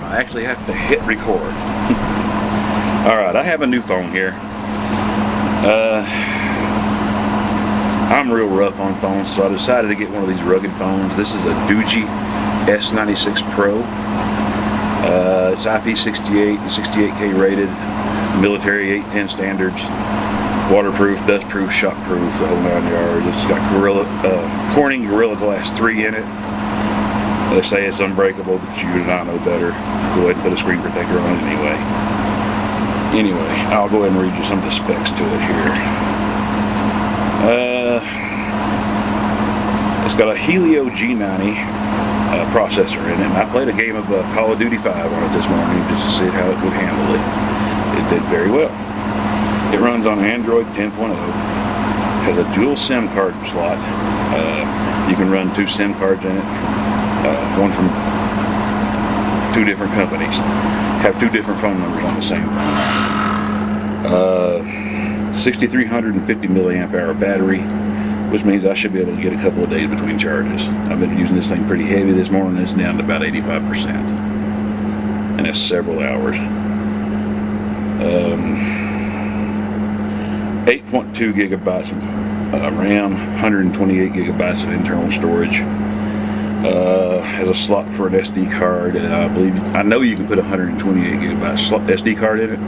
I actually have to hit record. Alright, I have a new phone here. I'm real rough on phones, so I decided to get one of these rugged phones. This is a Doogee S96 Pro. It's IP68 and 68K rated, military 810 standards, waterproof, dustproof, shockproof, the whole 9 yards. It's got Corning Gorilla Glass 3 in it. They say it's unbreakable, but you do not know better. Go ahead and put a screen protector on it anyway. Anyway, I'll go ahead and read you some of the specs to it here. It's got a Helio G90 processor in it, and I played a game of Call of Duty 5 on it this morning just to see how it would handle it. It did very well. It runs on Android 10.0, has a dual SIM card slot. You can run 2 SIM cards in it, one from 2 different companies. Have 2 different phone numbers on the same phone. 6,350 milliamp hour battery, which means I should be able to get a couple of days between charges. I've been using this thing pretty heavy this morning. It's down to about 85%, and that's several hours. 8.2 gigabytes of RAM, 128 gigabytes of internal storage. Has a slot for an SD card. I know you can put a 128 gigabyte SD card in it.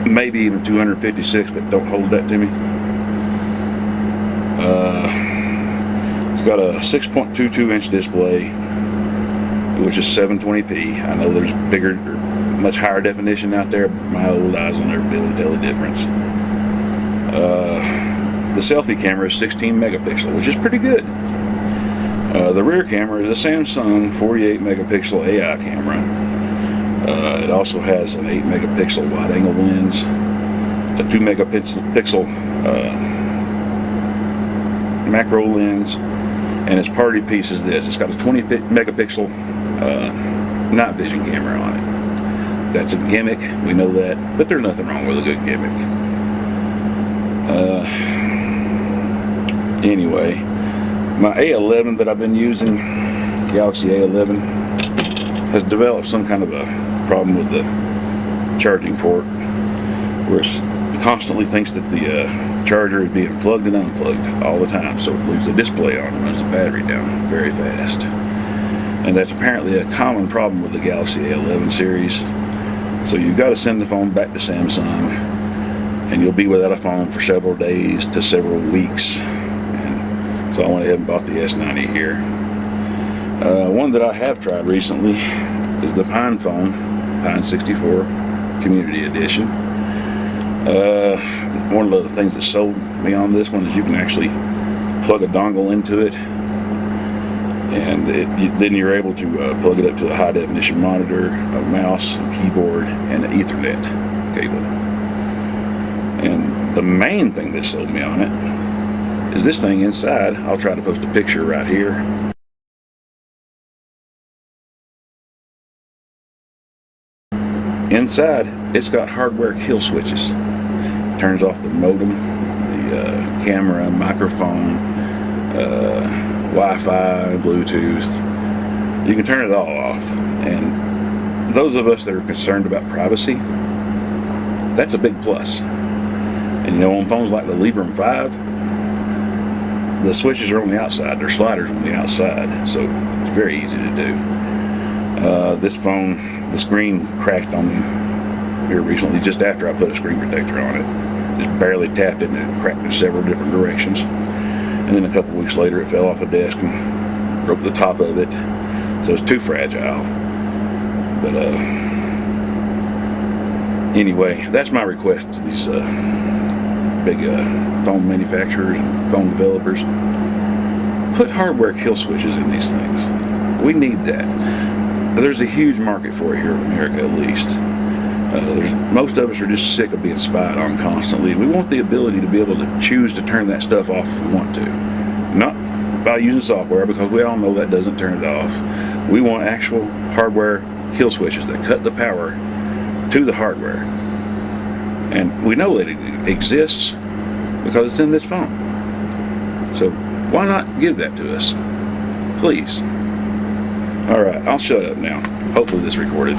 Maybe even 256, but don't hold that to me. It's got a 6.22 inch display, which is 720p. I know there's bigger, much higher definition out there, but my old eyes will never be able to tell the difference. The selfie camera is 16 megapixel, which is pretty good. The rear camera is a Samsung 48 megapixel AI camera. It also has an 8 megapixel wide angle lens, a 2 megapixel macro lens, and its party piece is this. It's got a 20 megapixel night vision camera on it. That's a gimmick, we know that, but there's nothing wrong with a good gimmick. Anyway, my A11 that I've been using, Galaxy A11, has developed some kind of a problem with the charging port, where it constantly thinks that the charger is being plugged and unplugged all the time, so it leaves the display on and runs the battery down very fast. And that's apparently a common problem with the Galaxy A11 series. So you've got to send the phone back to Samsung, and you'll be without a phone for several days to several weeks. And so I went ahead and bought the S90 here. One that I have tried recently is the Pine phone, Pine 64 Community Edition. One of the things that sold me on this one is you can actually plug a dongle into it, and then you're able to plug it up to a high definition monitor, a mouse, a keyboard, and an Ethernet cable. And the main thing that sold me on it is this thing inside. I'll try to post a picture right here. Inside, it's got hardware kill switches. Turns off the modem, the camera, microphone, Wi-Fi, Bluetooth. You can turn it all off. And those of us that are concerned about privacy, that's a big plus. And you know, on phones like the Librem 5, the switches are on the outside. They're sliders on the outside, so it's very easy to do. This phone, the screen cracked on me here recently just after I put a screen protector on it. Just barely tapped it and it cracked in several different directions. And then a couple weeks later it fell off the desk and broke the top of it. So it's too fragile. But anyway, that's my request to these big phone manufacturers and phone developers. Put hardware kill switches in these things. We need that. There's a huge market for it here in America, at least. Most of us are just sick of being spied on constantly. We want the ability to be able to choose to turn that stuff off if we want to. Not by using software, because we all know that doesn't turn it off. We want actual hardware kill switches that cut the power to the hardware. And we know that it exists because it's in this phone. So why not give that to us? Please. All right, I'll shut up now. Hopefully this recorded.